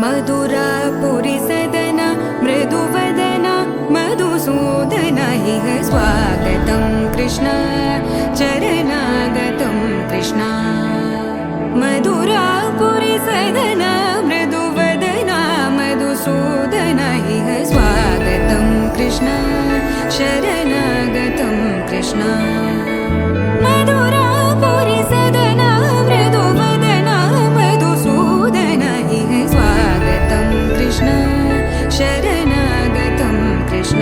मधुरापुरी सदन मृदुवदन मधुसूदन इह स्वागतं कृष्ण चरणागतं कृष्ण मधुरापुरी सदन मृदुवदन मधुसूदन इह स्वागतं कृष्ण शरणागतं कृष्ण मधुरापुरी सदन मृदुवदन मधुसूदन इह स्वागतं कृष्ण शरणागतं कृष्ण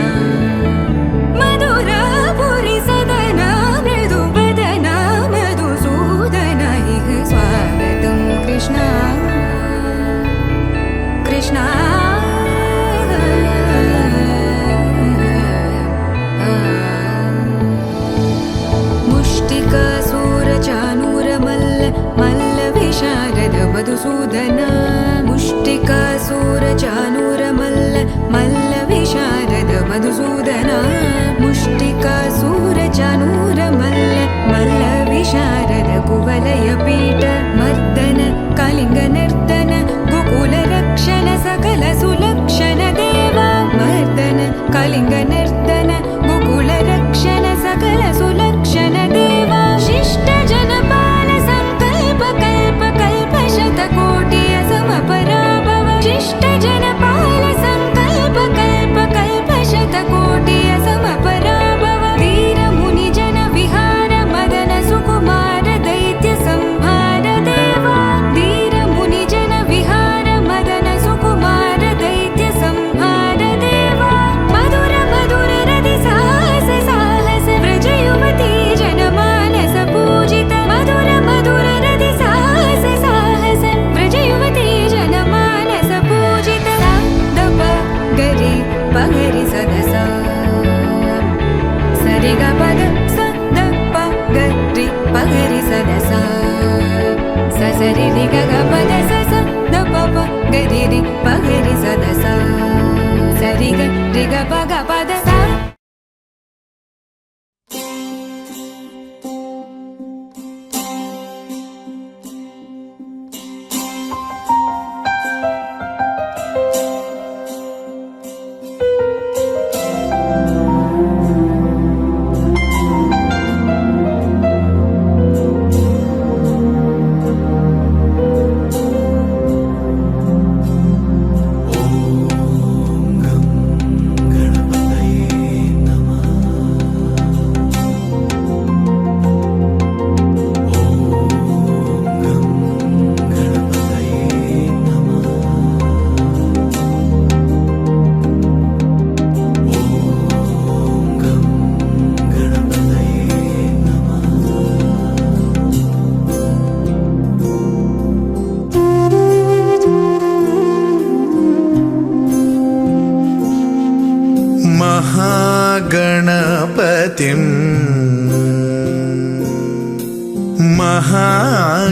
मधुरापुरी सदन मृदुवदन मधुसूदन इह स्वागतं कृष्ण कृष्ण मधुसूदन मुष्टिकासूरचानूर मल्ल विशारद मधुसूदन मुष्टिकासूरचानूर मल्ल विशारद कुवलय पीठ मर्दन कलिंग नर्तन गोकुल रक्षण सकल सुलक्षण देवा मर्दन कलिंग नर्तन गोकुल रक्षण सकल सुलक्षण देवा शिष्ट जनपाल संकल्प कल्प कल्प शतकोटि असमपराभव शिष्ट जनपाल संकल्प कल्प कल्प शतकोटि असमपराभव वीर मुनि जन विहार मदन सुकुमार दैत्य संहार देवा वीर मुनि जन विहार मदन सुकुमार दैत्य संहार देवा मधुर मधुर रति साहस साहस व्रज युवती जन मानस पूजित मधुर मधुर रति साहस साहस व्रज युवती जन मानस पूजित दप गरि पगरि सदस सरि ग पद स द प गरि पगरि सदस स सरि रि ग ग पद स स द प प गरि रि पगरि सदस सरि ग रि ग प ग पद स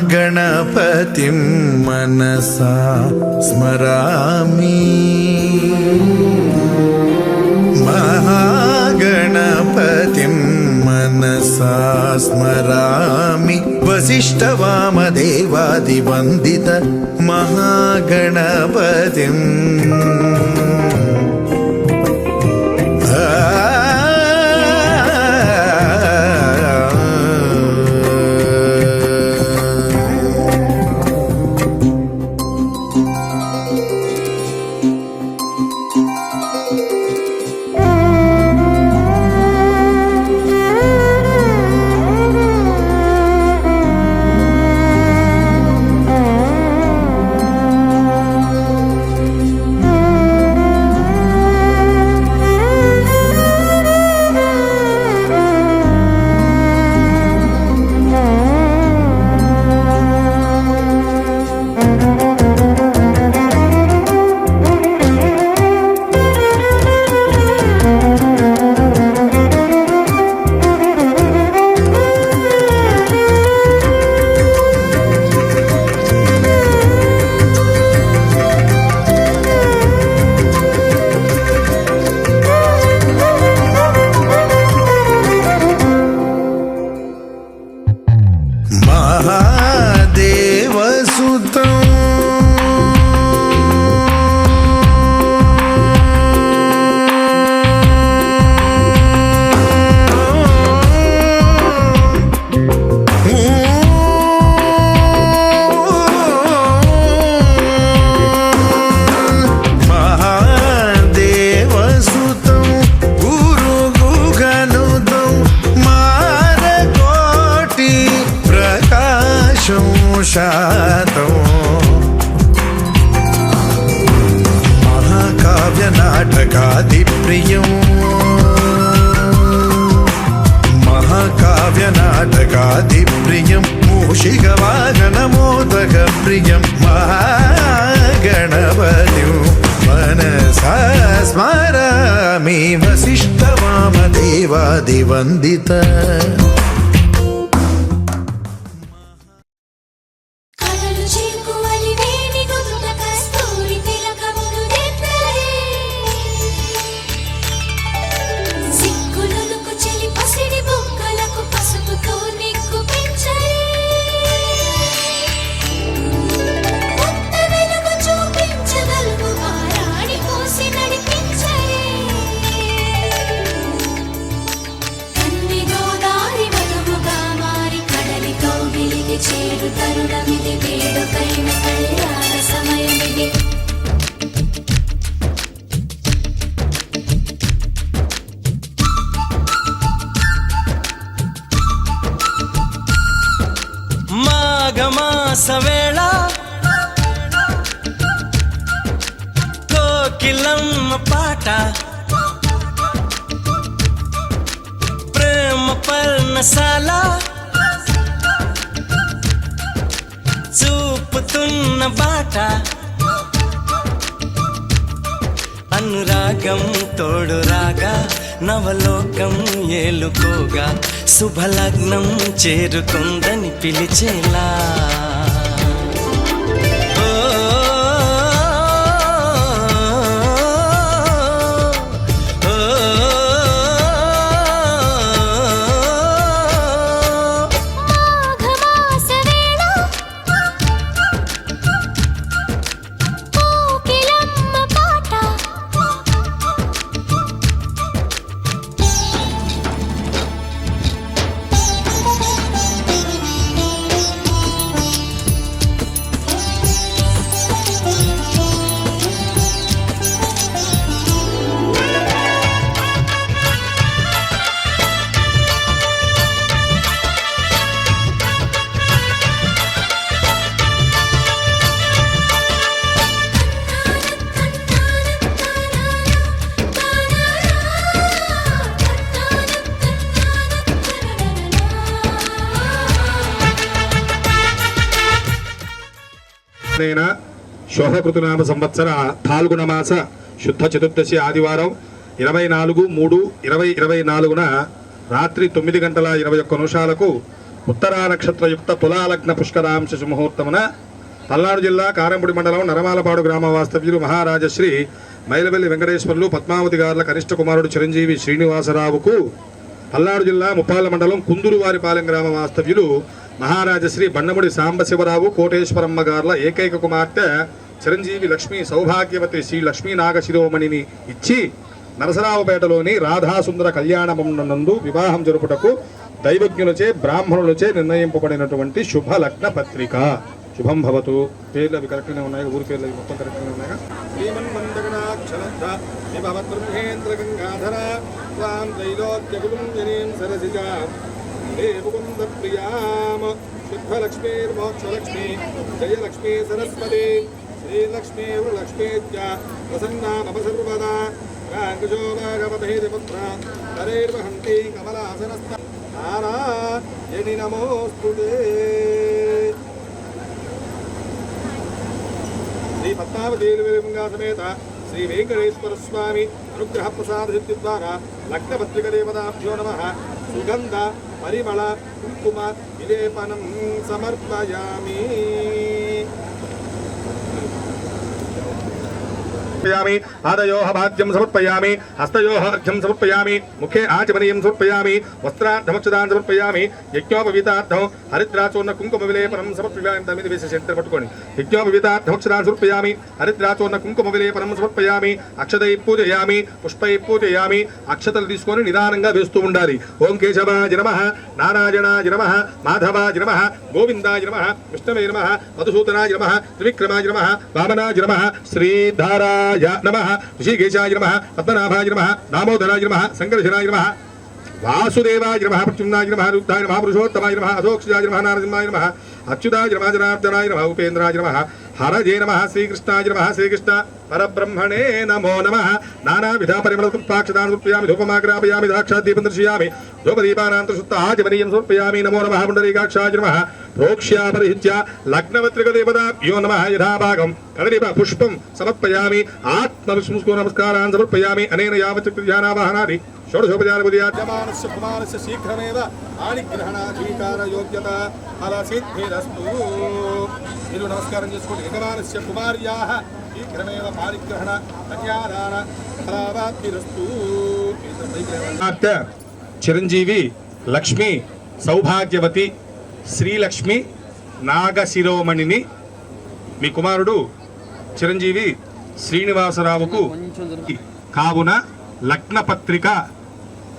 महागणपतिं मनसा स्मरामि महागणपतिं मनसा स्मरामि वसिष्ठवामदेवादिवन्दित महागणपतिम् मूषिकवाहनमोदक प्रियं महागणपतिं मनसा स्मरामि वसिष्ठवामदेवादिवन्दित మాఘమాసవేళ కోకిలమ్మ పాట ప్రేమ పర్ణశాల చూపుతున్న బాట అనురాగం తోడు రాగా నవలోకం ఏలుకోగా శుభలగ్నం చేరుకుందని పిలిచేలా శోభకృతనామ సంవత్సర ఫాల్గుణ మాస శుద్ధ చతుర్దశి ఆదివారం 24/3/2024 రాత్రి 9:21 ఉత్తరా నక్షత్రయుక్త తులాలగ్న పుష్కరాంశ సుముహూర్తమున పల్నాడు జిల్లా కారంపూడి మండలం నరమాలపాడు గ్రామ వాస్తవ్యులు మహారాజశ్రీ మైలవెల్లి వెంకటేశ్వర్లు పద్మావతి గారుల కనిష్ట కుమారుడు చిరంజీవి శ్రీనివాసరావుకు పల్నాడు జిల్లా ముప్పాల మండలం కుందూరువారిపాలెం గ్రామ వాస్తవ్యులు మహారాజశ్రీ బండముడి సాంబశివరావు కోటేశ్వరమ్మ గార్ల ఏకైక కుమార్తె చిరంజీవి లక్ష్మీ సౌభాగ్యవతి శ్రీ లక్ష్మీ నాగశిరోమణిని ఇచ్చి నరసరావుపేటలోని రాధాసుందర కళ్యాణమందు వివాహం జరుపుటకు దైవజ్ఞులచే బ్రాహ్మణులచే నిర్ణయింపబడినటువంటి శుభ లగ్న పత్రిక. శుభం భవతు. పేర్లు అవి కరెక్ట్గానే ఉన్నాయి, ఊరి పేర్లు అవి మొత్తం కరెక్ట్గానే ఉన్నాయి. శ్రీమన్మందగణాక్షరద్ధ విభవద్బ్రహ్మేంద్ర గంగాధర త్వాం త్రైలోక్యగురుం జనీం సరసిజా దేవకుంద ప్రియామ శుద్ధలక్ష్మీర్మోక్షలక్ష్మీ జయలక్ష్మీ సరస్వతి శ్రీలక్ష్మీ వృలక్ష్మీత్య ప్రసన్నామపసర్వదా కాంకుశోభాగమభేదపుత్ర హరేర్వహంతి కమలాసనస్థ నారాయణి నమోస్తుతే. శ్రీ పద్మావతి సమేత శ్రీ వెంకటేశ్వర స్వామి అనుగ్రహ ప్రసాద సిద్ధి ద్వారా లగ్నపత్రిక దేవతాభ్యో నమః. సుగంధ పరిమళ కుంకుమ విలేపనం సమర్పయామి. पादयोः भाज्यं समर्पयामि, हस्तयोः अर्घ्यं समर्पयामि, मुखे आचमनीयं समर्पयामि, वस्त्रार्थमक्षदान् समर्पयामि, यज्ञोपवीतार्थं हरिद्राचूर्ण कुङ्कुमविलेपनं समर्पयामि. तमिति विशेषेण पट्टुकोंडि. यज्ञोपवीतार्थमक्षदान् समर्पयामि, हरिद्राचूर्ण कुङ्कुमविलेपनं समर्पयामि, अक्षतैः पूजयामि, पुष्पैः पूजयामि. अक्षतలు తీసుకొని నిదానంగా వేస్తూ ఉండాలి. ఓం కేశవాయ నమః, నారాయణాయ నమః, మాధవాయ నమః, గోవిందాయ నమః, విష్ణవే నమః, మధుసూదనాయ నమః, త్రివిక్రమాయ నమః, వామనాయ నమః, శ్రీధారాయ నమః, ఋషికేశాయ నమః, పద్మనాభాయ నమః, దామోదరాయ నమః, సంకర్షణాయ నమః, వాసుదేవాయ నమః, ప్రత్యుమ్నాయ నమః, రుద్ధాయ నమః, పురుషోత్తమాయ నమః, అధోక్షజాయ నమః, నారసింహాయ నమః, అచ్యుతాయ నమః, జనార్దనాయ నమః, ఉపేంద్రాయ నమః, హరజే నమః, శ్రీకృష్ణాయ నమః, శ్రీకృష్ణ పరబ్రహ్మణే నమో నమః. నానావిధ పరిమళ పుష్పాక్షదాన్ సమర్పయామి, ధూపమాగ్రాపయామి, ద్రాక్షాదీపం దర్శయామి, ధూపదీపానాంతర శుద్ధ ఆచమనీయం సమర్పయామి. నమో నమః పుండరీకాక్షాయ నమః, ప్రోక్ష్యాపరిహిత్య లగ్నపత్రిక దేవతాభ్యో నమః యథాభాగం కదలివ పుష్పం సమర్పయామి ఆత్మవిష్ణుస్కో నమస్కారాన్ సమర్పయామి అనేన యావచక్ర ధ్యానావాహనాది షోడశోపచారముద్యాద్యమానస్య కుమారస్య శీఘ్రమేవ ఆనిగ్రహణాధికార యోగ్యత ఫలసిద్ధిరస్తు. మీరు నమస్కారం చేసుకోండి. యజమానస్య కుమార్యాః శీఘ్రమేవ పారిగ్రహణ కన్యాదాన ఫలావాప్తిరస్తు. చిరంజీవి లక్ష్మి సౌభాగ్యవతి శ్రీలక్ష్మి నాగశిరోమణిని మీ కుమారుడు చిరంజీవి శ్రీనివాసరావుకు కావున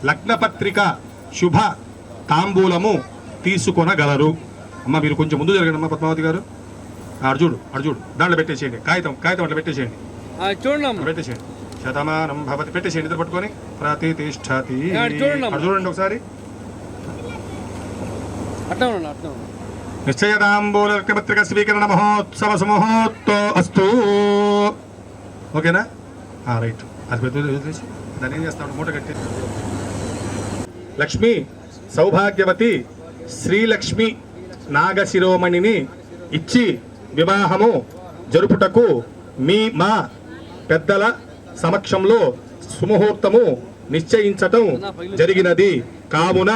లగ్నపత్రిక శుభ తాంబూలము తీసుకొనగలరు. అమ్మ మీరు కొంచెం ముందు జరగండి అమ్మ పద్మావతి గారు. అర్జుడు దాంట్లో పెట్టేసేయండి. కాగితం అట్లా పెట్టేసేయండి. చూడండి పెట్టేసేయండి. శతమానం భవతి పెట్టేసేయండి. ఇద్దరు పట్టుకొని ప్రతిష్ఠతి చూడండి ఒకసారి. నిశ్చయతాంబూల లగ్నపత్రిక స్వీకరణ మహోత్సవ సమూహోత్తో అస్తు. ఓకేనా? రైట్. అది పెద్ద దాన్ని ఏం చేస్తాడు మూట కట్టి. లక్ష్మి సౌభాగ్యవతి శ్రీలక్ష్మి నాగశిరోమణిని ఇచ్చి వివాహము జరుపుటకు మా పెద్దల సమక్షంలో సుముహూర్తము నిశ్చయించటం జరిగినది. కావున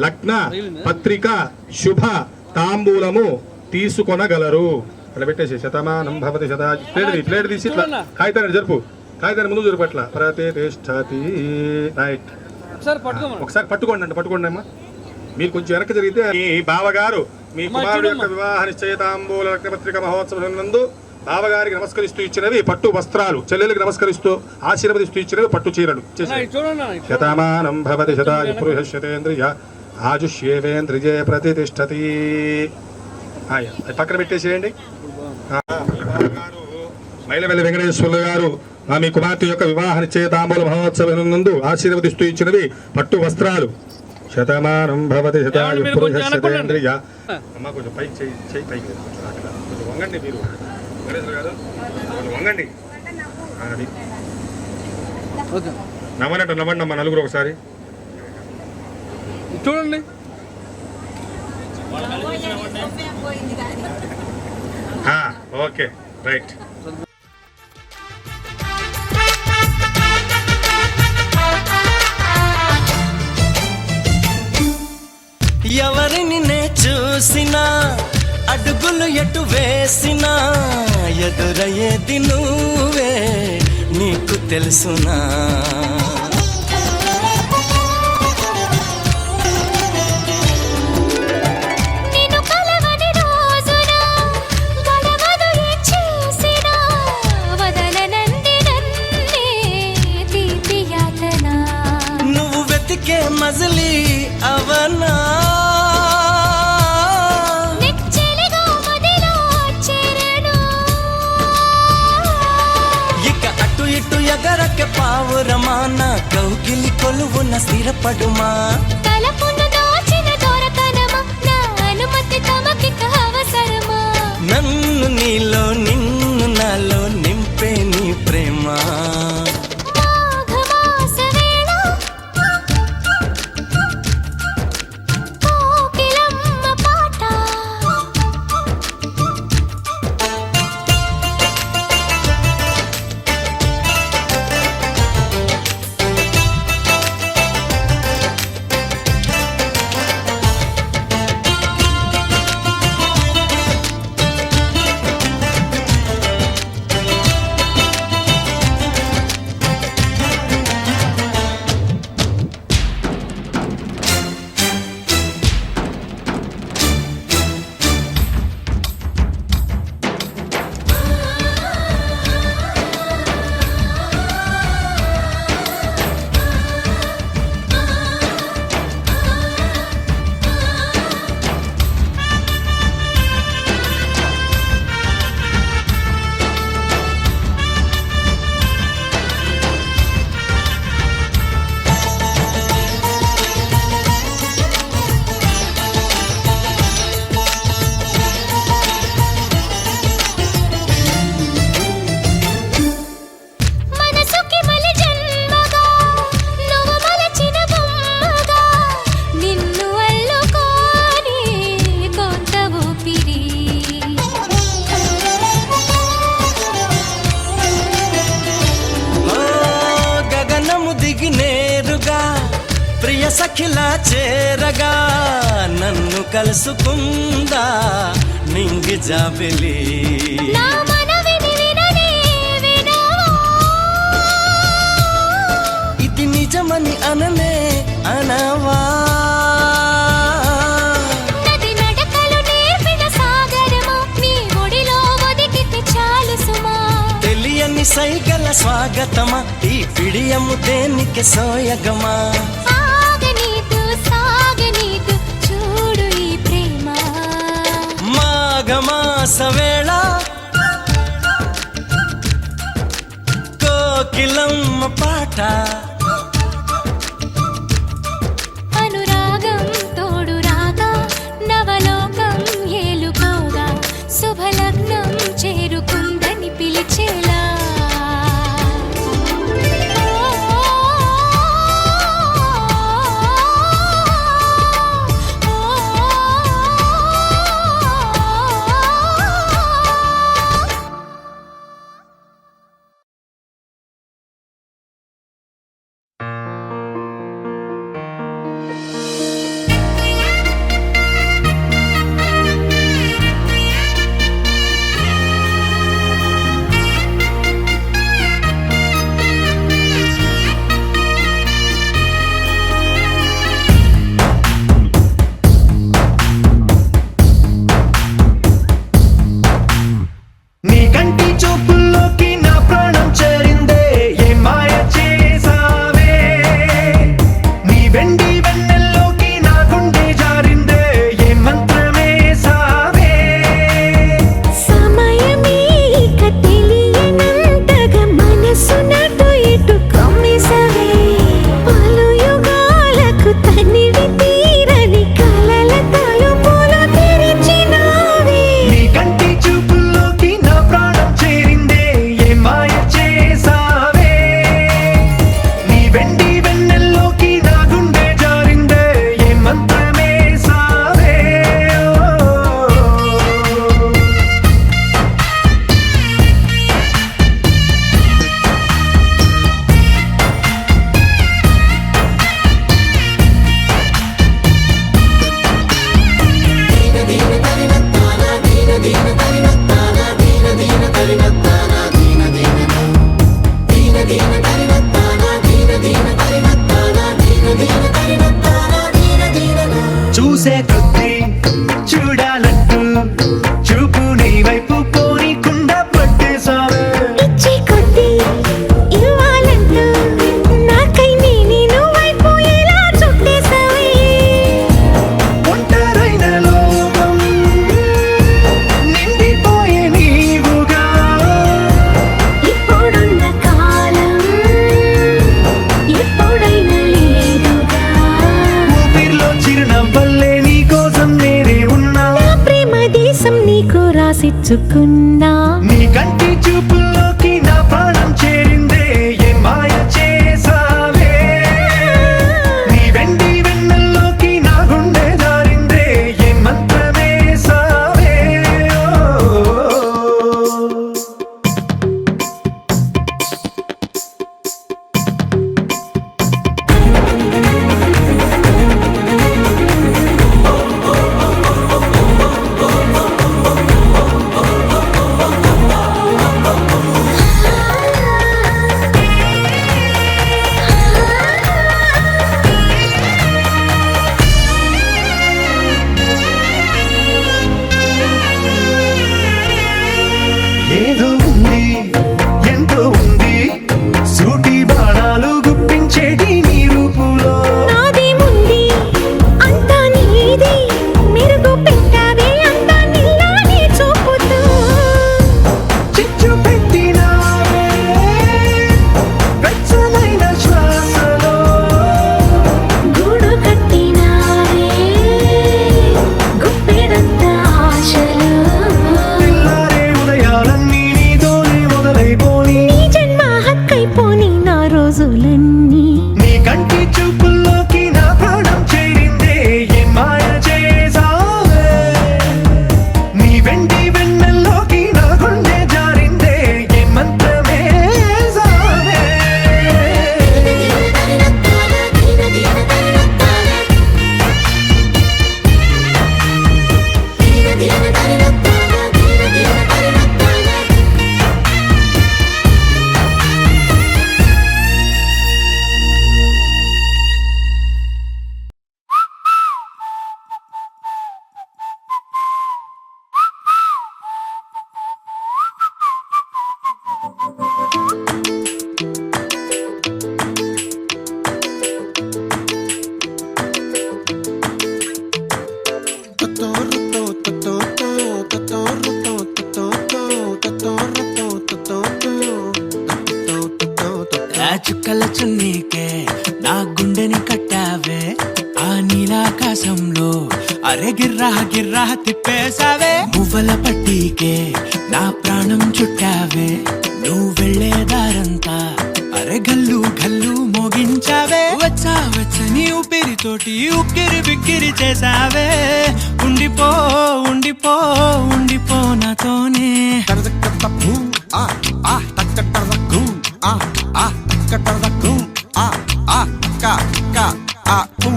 లగ్న పత్రిక శుభ తాంబూలము తీసుకొనగలరు. అలా పెట్టేసి శతమానం భవతి ప్లేట్ తీసి ఇట్లా కాగితాన్ని జరుపు. కాగితాన్ని ముందు జరుపు అట్లా ప్రతిష్ఠతి. రైట్. ఒకసారి పట్టుకోండి అమ్మా. మీరు కొంచెం వెనక్కి జరిగితే మీ బావగారు మీ కుమారుడు యొక్క వివాహ నిశ్చయితాంబూల లగ్నపత్రిక మహోత్సవం నందు బావగారికి నమస్కరిస్తూ ఇచ్చినవి పట్టు వస్త్రాలు, చెల్లెలకు నమస్కరిస్తూ ఆశీర్వదిస్తూ ఇచ్చినవి పట్టు చీరలు. శతమానం భవతి శతాయు పురుష శతేంద్రియ ఆజుష్యేవేంద్రియే ప్రతిష్టతి. పక్కన పెట్టేసేయండి. మైలవెల్లి వెంకటేశ్వర్లు గారు మీ కుమార్తె యొక్క వివాహ నిశ్చయితాంబూల మహోత్సవం నందు ఆశీర్వదిస్తూ ఇచ్చినవి పట్టు వస్త్రాలు. శతమానం భవతి శతాయు పురుష శతేంద్రియ. అమ్మ కొంచెం పైకి చేయి పైకి కొంచెం వంగండి. మీరు వెంకటేశ్వర గారు వంగండి. నవ్వండి అమ్మ నలుగురు ఒకసారి చూడండి. Okay right. ఎవరిని నే చూసినా అడుగులు ఎటు వేసినా ఎదురయ్యేది నువ్వే నీకు తెలుసునా. నువ్వు వెతికే మజిలీ అవనా ఎగరక పావురమాన కౌగిలి కొలువున స్థిరపడుమా. తలపును దాచిన దొరకనమా నా అనుమతి తమకిక అవసరమా. నన్ను నీలో నిన్ను నాలో నింపే నీ ప్రేమ. చేరగా నన్ను కలుసుకుందా నింగి జాబిలి నా మనవిని విననే వినవా ఇది నిజమని అననే అనవా నది నడకలు నేర్పిన సాగరమా నీ ఒడిలో ఒదిగితే చాలు సుమా తెలియని సైగల స్వాగతమా ఈ పిడియము దేనికి సోయగమా సాగనీదు సాగనీదు చూడు ఈ ప్రేమ మాఘమాస వేళ కోకిలమ్మ పాట అనురాగం తోడు రాగా నవలోకం ఏలుకోగా శుభలగ్నం చేరుకుందని పిలిచేలా నీ కంటి చూపుల్లోకి నా ప్రాణం చేరిందే ఏ మాయ చేసావే నీ వెండి వెన్నెల్లోకి నా గుండె జారిందే ఏ మంత్రమేసావే సమయమే ఇక తెలియనంతగా మనసునటు ఇటు కమ్మిసవే పలు యుగాలకు తనివి తీరని కలల తలుపులు తెరిచినావే నీ కంటి చూపుల్లోకి నా ప్రాణం చేరిందే ఏ మాయ చేసావే నీ వెండి వెన్నెల్లోకి నా గుండె జారిందే ఏ మంత్రమేసావే చూసే కొద్దీ చూడాలంటూ చూపు నీ వైపు పోనీకుండా పట్టేశావే ఇచ్చే కొద్దీ ఇవ్వాలంటూ నాకై నేను వైపు ఎలా చుట్టేసావే ఒంటరైన లోకం నిండిపోయే నీవుగా ఇప్పుడున్న కాలం ఎప్పుడైనా లేదుగా ఊపిరిలో చిరునవ్వల్లే నీ కోసం నేనే ఉన్నా నా ప్రేమ దేశం నీకు రాసిచ్చుకున్నా నీ కంటి చూపుల్లోకి నా ప్రాణం చేరిందే ఏ మాయ చేసావే నీ వెండి వెన్నెల్లోకి నా గుండె జారిందే ఏ మంత్రమేసావే ఆకాశంలో అరే గిర్రా గిర్రా తిప్పేశావే మువ్వల పట్టీకే నా ప్రాణం చుట్టావే నువ్వు వెళ్ళేదారంతా అరే గల్లు గల్లు మోగించావే వచ్చా వచ్చని ఊపిరితోటి ఉక్కిరి బిక్కిరి చేసావే ఉండిపో ఉండిపో ఉండిపో నాతోనే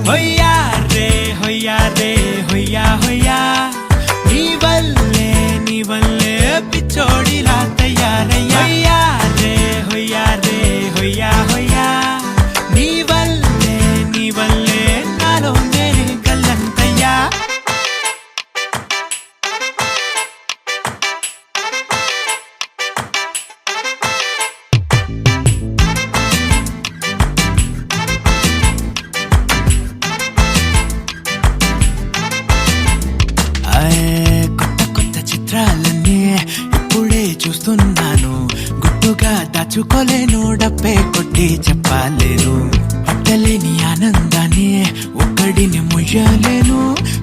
హొయ్యా రే హొయ్యా రే హొయ్యా హొయ్యా నీ వల్లే పిచ్చోడిలా తయారయ్యా హొయ్యా రే హొయ్యా హొయ్యా నీ వల్లే నాలో నేనే గల్లంతయ్యా కొత్త చిత్రాలన్నీ ఇప్పుడే చూస్తున్నాను గుట్టుగా దాచుకోలేను డబ్బే కొట్టి చెప్పలేను పట్టలేని ఆనందాన్ని ఒక్కడిని ముయ్యలేను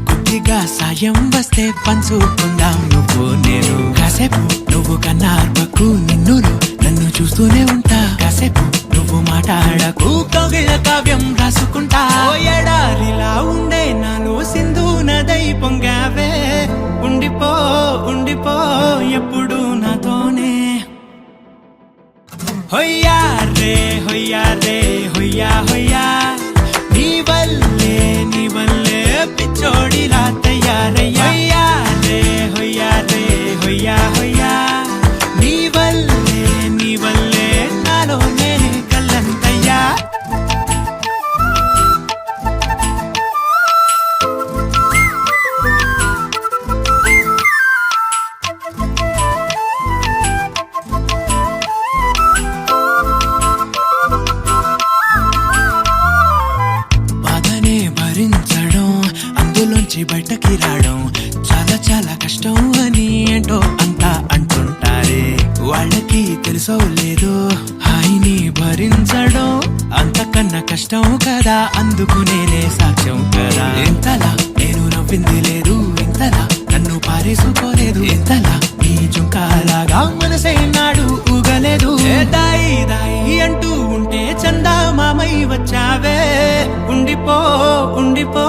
కొద్దిగా సాయం వస్తే పంచుకుందాం నువ్వు నేను కాసేపు నువ్వు కన్నార్పకు నిన్నులు నన్ను చూస్తూనే ఉంటా కాసేపు నువ్వు మాట్లాడకు కవిల కావ్యం రాసుకుంటా ఎడారిలా ఉండే నాలో సింధు నదై పొంగావే ఉండిపో ఉండిపో ఎప్పుడు నాతోనే హొయ్యా రే హొయ్యా రే హొయ్యా హొయ్యా నీ వల్లే పిచ్చోడిలా తయారయ్యా హొయ్యా రే హొయ్యా హొయ్యా నీ వల్లే నాలో నేనే గల్లంతయ్యా బాధనే భరించడం అందులోంచి బయటకి రావడం చాలా చాలా కష్టం అని ఏంటో అంతా అంటుంటారే వాళ్ళకి తెలుసో లేదో హాయిని భరించడం అంతకన్నా కష్టం కదా అందుకు నేనే సాక్ష్యం కదా ఎంతలా నేను నవ్వింది లేదు ఇంతలా నన్ను పారేసుకోలేదు ఎంతలా నీ జుంకాలాగా మనసే నాడు ఊగలేదు దాయి దాయి అంటూ ఉంటే చందా మామై వచ్చావే ఉండిపో ఉండిపో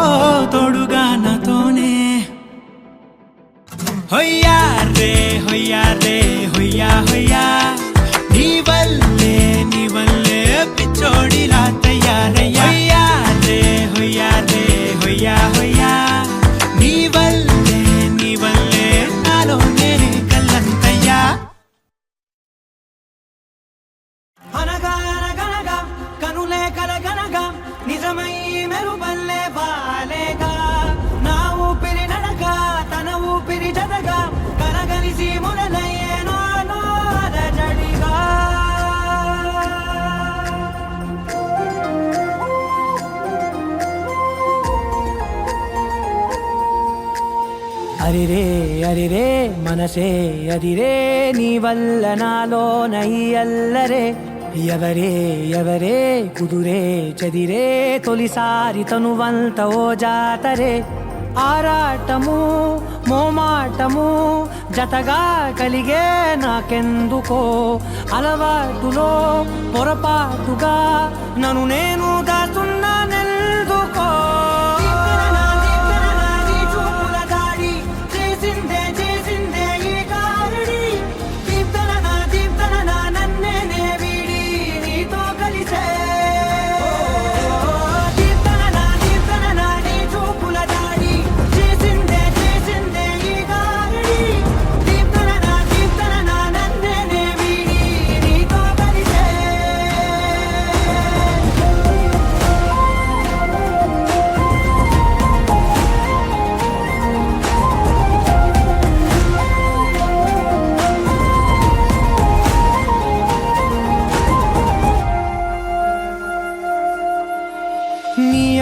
తోడుగా నాతోనే హొయ్యా రే హొయ్యా రే హొయ్యా హొయ్యా నీ వల్లే పిచ్చోడిలా తయారయ్యా హొయ్యా రే హొయ్యా హొయ్యా నీ వల్లే నాలో నేనే గల్లంతయ్యా అనగా అనగనగా కనులే కలగనగా నిజమై మెరుపల్లే వాలేగా నా ఊపిరి నడక తన ఊపిరి జతగా కలగలిసి మొదలయ్యేనో అదజడిగా అరిరే అరిరే మనసే అదిరే నీ వల్ల నాలో నయ్యల్లరే ఎవరే ఎవరే కుదురే చదిరే తొలిసారి తనువంత ఓ జాతరే ఆరాటము మోమాటము జతగా కలిగే నాకెందుకో అలవాటులో పొరపాటుగా నన్ను నేను దాస్తున్నానెందుకో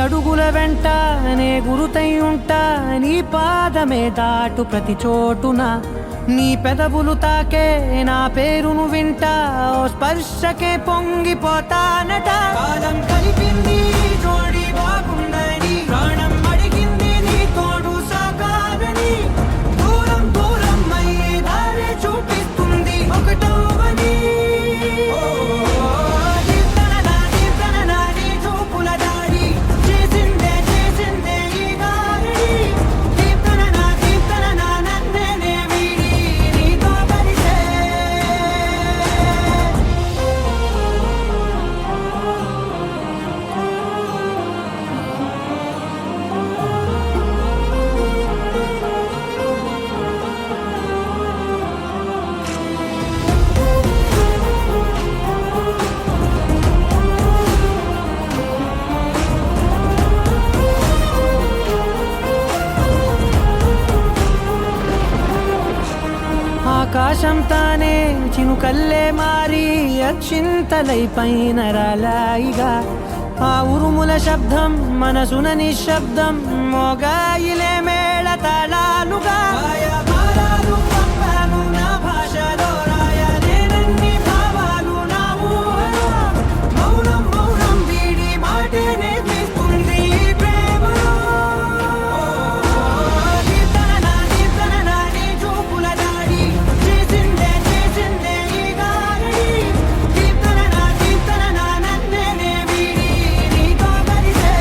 అడుగుల వెంట నే గురుతై ఉంటా నీ పాదమే దాటు ప్రతి చోటున నీ పెదవులు తాకే నా పేరును వింటా ఓ స్పర్శకే పొంగిపోతానట కాలం కలిపింది జోడి బాగుందని ప్రాణం అడి ఆకాశం తానే చినుకల్లే మారి అక్షింతలై పైన రాలాయిగా ఆ ఉరుముల శబ్దం మనసున నిశ్శబ్దం మోగాయిలే మేళ తాళాలుగా నా భాషలో రాయలేనన్ని భావాలు నా ఊహలో మౌనం మౌనం వీడి మాటే నేర్పిస్తుంది ప్రేమలో కీర్తన నీ చూపుల దాడి చేసిందే ఈ గారడి కీర్తన నన్నే వీడి నీతో కలిసే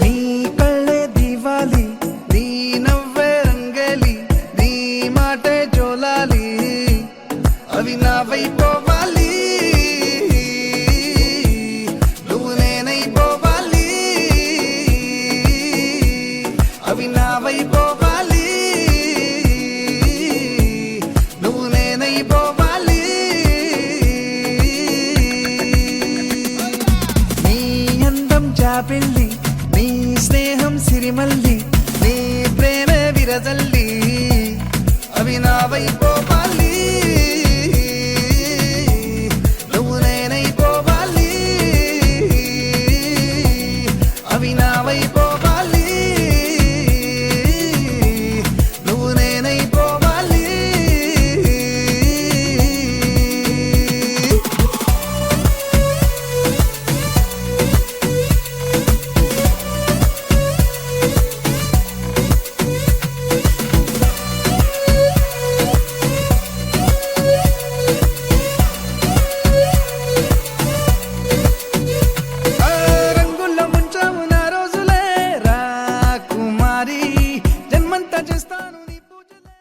నీ కళ్ళే దివాలి నీ నవ్వే రంగేలి నీ మాటే జోలాలి అవి నా వైపోవాలి నువ్వు నేనైపోవాలి అవి నా వైపోవాలి నువ్వు నేనైపోవాలి నీ అందం జాబిల్లి నీ స్నేహం సిరిమల్లి నీ ప్రేమే విరజల్లి అవి నా వైపోవాలి నువ్వు నేనైపోవాలి అవి నా వైపోవాలి నువ్వు నేనైపోవాలి ఆ రంగుల్లో ముంచాము నా రోజులే రా కుమారి జన్మంతా చేస్తాను నీ పూజలే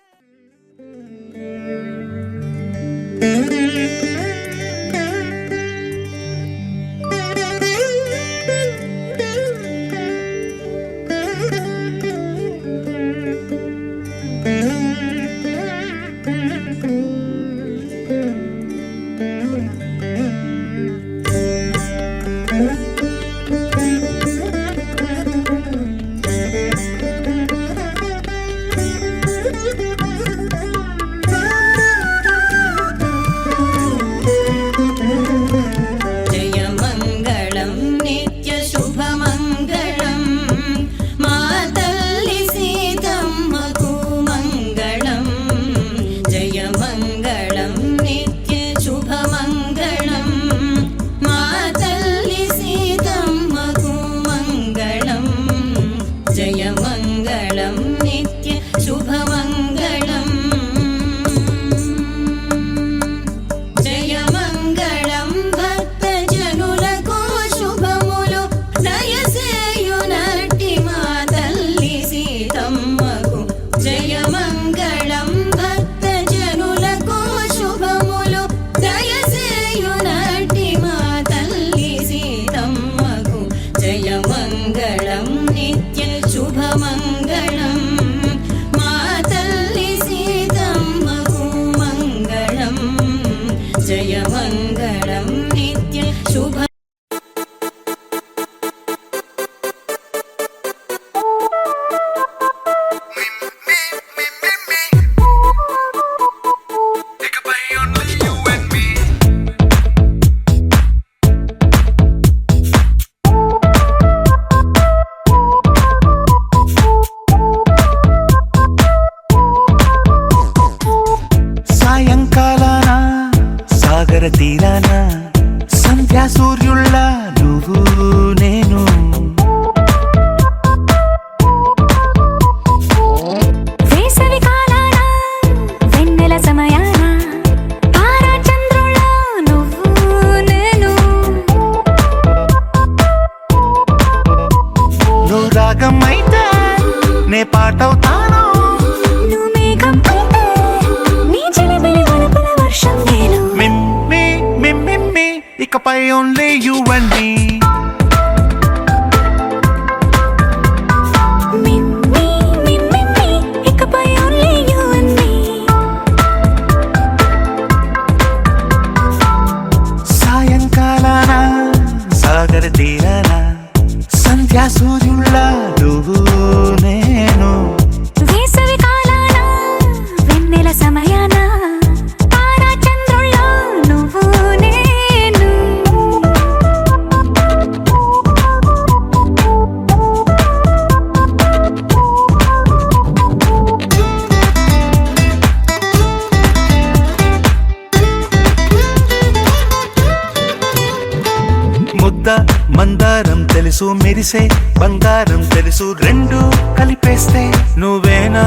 జయమంగళం నిత్య శుభమంగళం మాతల్లి సీతమ్మకు మంగళం జయమంగళం నిత్య శుభమంగళం మాతల్లి సీతమ్మకు మంగళం జయమంగళం నిత్య శుభమంగళం జయమంగళం భక్తజనులకు శుభములు దయసేయునట్టి మా తల్లి సీతమ్మకు జయమంగళం భక్తజనులకు శుభములు దయసేయునట్టి మా తల్లి సీతమ్మకు జయమంగళం నిత్య శుభమంగళం మా తల్లి సీతమ్మకు మంగళం జయమంగళం నిత్య శుభ సాయంకాలాన సాగర తీరాన సంధ్యా సూర్యు రాగం అయితే నే పాటవుతాను. నువ్వు మేఘం అయితే నీ చిలిపిలి వలపుల వర్షం నేను. మిమ్మి మిమ్మి ఇకపై ఓన్లీ యు అండ్ మీ. మిమ్మి మిమ్మి ఇకపై ఓన్లీ యు అండ్ మీ. సాయంకాలాన సాగర తీరాన సంధ్యా సూర్యుళ్ళ నువ్వు నేను. వేసవి కాలాన వెన్నెల సమయాన తారా చంద్రుల్లో నువ్వు నేను. ముద్ద మందారం తెలుసు, మెరిసే బంగారం తెలుసు, రెండు కలిపేస్తే నువ్వేనా.